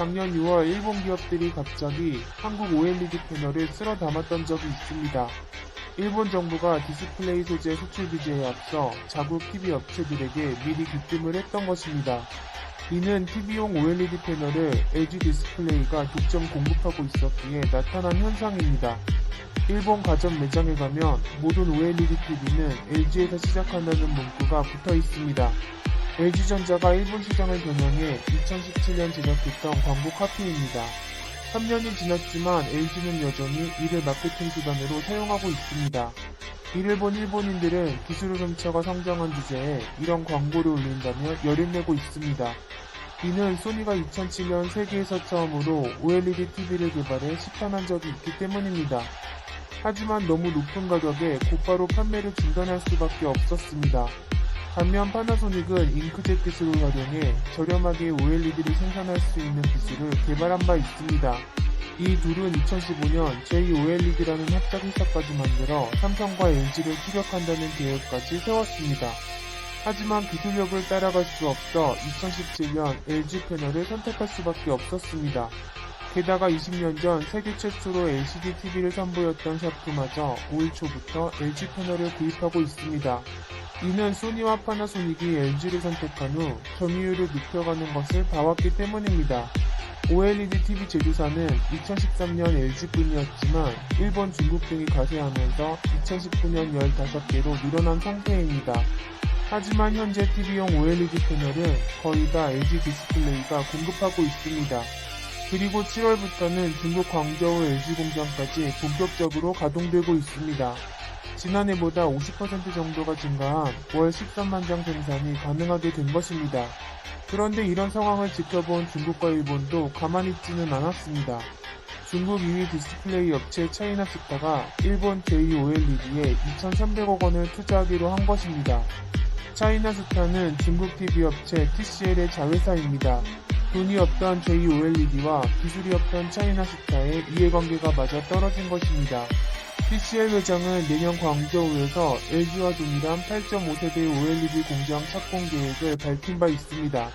작년 6월 일본 기업들이 갑자기 한국 OLED 패널을 쓸어 담았던 적이 있습니다. 일본 정부가 디스플레이 소재 수출 규제에 앞서 자국 TV 업체들에게 미리 귀뜸을 했던 것입니다. 이는 TV용 OLED 패널을 LG 디스플레이가 독점 공급하고 있었기에 나타난 현상입니다. 일본 가전 매장에 가면 모든 OLED TV는 LG에서 시작한다는 문구가 붙어 있습니다. LG전자가 일본 시장을 겨냥해 2017년 제작했던 광고 카피입니다. 3년이 지났지만 LG는 여전히 이를 마케팅 수단으로 사용하고 있습니다. 이를 본 일본인들은 기술 훔쳐가 성장한 주제에 이런 광고를 올린다며 열을 내고 있습니다. 이는 소니가 2007년 세계에서 처음으로 OLED TV를 개발해 시판한 적이 있기 때문입니다. 하지만 너무 높은 가격에 곧바로 판매를 중단할 수밖에 없었습니다. 반면 파나소닉은 잉크젯 기술을 활용해 저렴하게 OLED를 생산할 수 있는 기술을 개발한 바 있습니다. 이 둘은 2015년 JOLED라는 합작 회사까지 만들어 삼성과 LG를 추격한다는 계획까지 세웠습니다. 하지만 기술력을 따라갈 수 없어 2017년 LG 패널을 선택할 수밖에 없었습니다. 게다가 20년 전 세계 최초로 LCD TV를 선보였던 샤프마저 5일 초부터 LG 패널을 구입하고 있습니다. 이는 소니와 파나소닉이 LG를 선택한 후 점유율을 높여가는 것을 봐왔기 때문입니다. OLED TV 제조사는 2013년 LG뿐이었지만 일본, 중국 등이 가세하면서 2019년 15개로 늘어난 상태입니다. 하지만 현재 TV용 OLED 패널은 거의 다 LG 디스플레이가 공급하고 있습니다. 그리고 7월부터는 중국 광저우 LG 공장까지 본격적으로 가동되고 있습니다. 지난해보다 50% 정도가 증가한 월 13만 장 생산이 가능하게 된 것입니다. 그런데 이런 상황을 지켜본 중국과 일본도 가만히 있지는 않았습니다. 중국 2위 디스플레이 업체 차이나스타가 일본 JOLED에 2,300억 원을 투자하기로 한 것입니다. 차이나스타는 중국 TV 업체 TCL의 자회사입니다. 돈이 없던 JOLED와 기술이 없던 차이나스타의 이해관계가 맞아 떨어진 것입니다. TCL 회장은 내년 광저우에서 LG와 동일한 8.5세대 OLED 공장 착공 계획을 밝힌 바 있습니다.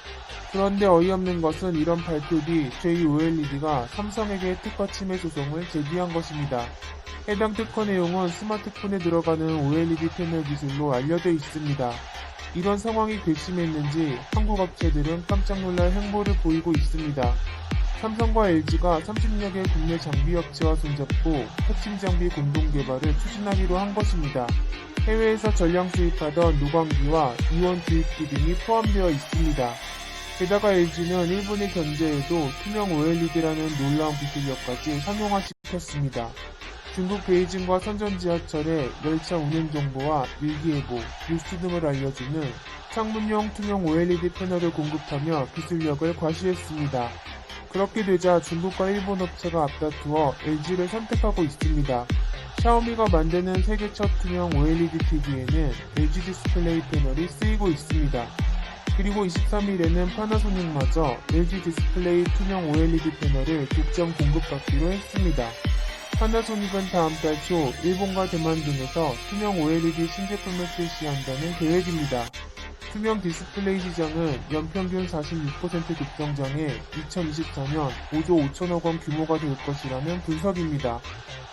그런데 어이없는 것은 이런 발표 뒤 JOLED가 삼성에게 특허 침해 소송을 제기한 것입니다. 해당 특허 내용은 스마트폰에 들어가는 OLED 패널 기술로 알려져 있습니다. 이런 상황이 괘씸했는지 한국 업체들은 깜짝 놀랄 행보를 보이고 있습니다. 삼성과 LG가 30여 개 국내 장비 업체와 손잡고 핵심 장비 공동 개발을 추진하기로 한 것입니다. 해외에서 전량 수입하던 노광기와 이원 주입기 등이 포함되어 있습니다. 게다가 LG는 일본의 견제에도 투명 OLED라는 놀라운 기술력까지 상용화시켰습니다. 중국 베이징과 선전지하철의 열차 운행 정보와 일기예보, 뉴스 등을 알려주는 창문형 투명 OLED 패널을 공급하며 기술력을 과시했습니다. 그렇게 되자 중국과 일본 업체가 앞다투어 LG를 선택하고 있습니다. 샤오미가 만드는 세계 첫 투명 OLED TV에는 LG 디스플레이 패널이 쓰이고 있습니다. 그리고 23일에는 파나소닉마저 LG 디스플레이 투명 OLED 패널을 독점 공급받기로 했습니다. 파나소닉은 다음 달 초 일본과 대만 등에서 투명 OLED 신제품을 출시한다는 계획입니다. 투명 디스플레이 시장은 연평균 46% 급성장해 2024년 5조 5천억 원 규모가 될 것이라는 분석입니다.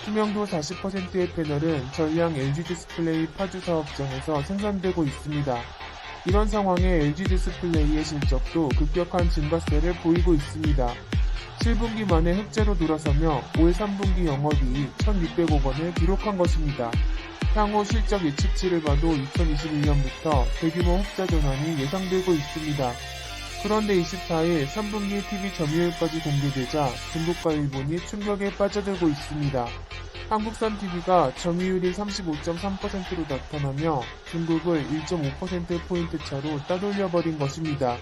투명도 40%의 패널은 전량 LG 디스플레이 파주 사업장에서 생산되고 있습니다. 이런 상황에 LG 디스플레이의 실적도 급격한 증가세를 보이고 있습니다. 7분기 만에 흑자로 돌아서며 올 3분기 영업이익 1,600억 원을 기록한 것입니다. 향후 실적 예측치를 봐도 2021년부터 대규모 흑자 전환이 예상되고 있습니다. 그런데 24일 3분기 TV 점유율까지 공개되자 중국과 일본이 충격에 빠져들고 있습니다. 한국산 TV가 점유율이 35.3%로 나타나며 중국을 1.5%포인트 차로 따돌려버린 것입니다.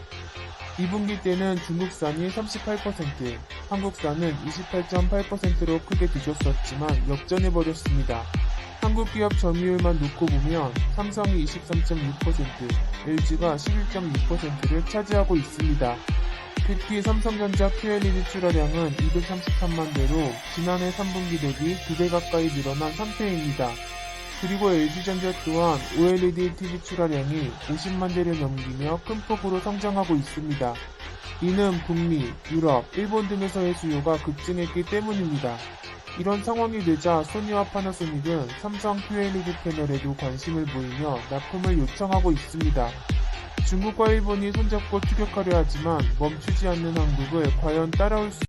2분기 때는 중국산이 38%, 한국산은 28.8%로 크게 뒤졌었지만 역전해버렸습니다. 한국 기업 점유율만 놓고 보면 삼성이 23.6%, LG가 11.6%를 차지하고 있습니다. 특히 삼성전자 QLED 출하량은 233만 대로 지난해 3분기 대비 2배 가까이 늘어난 상태입니다. 그리고 LG전자 또한 OLED TV 출하량이 50만 대를 넘기며 큰 폭으로 성장하고 있습니다. 이는 북미, 유럽, 일본 등에서의 수요가 급증했기 때문입니다. 이런 상황이 되자 소니와 파나소닉은 삼성 QLED 패널에도 관심을 보이며 납품을 요청하고 있습니다. 중국과 일본이 손잡고 추격하려 하지만 멈추지 않는 한국을 과연 따라올 수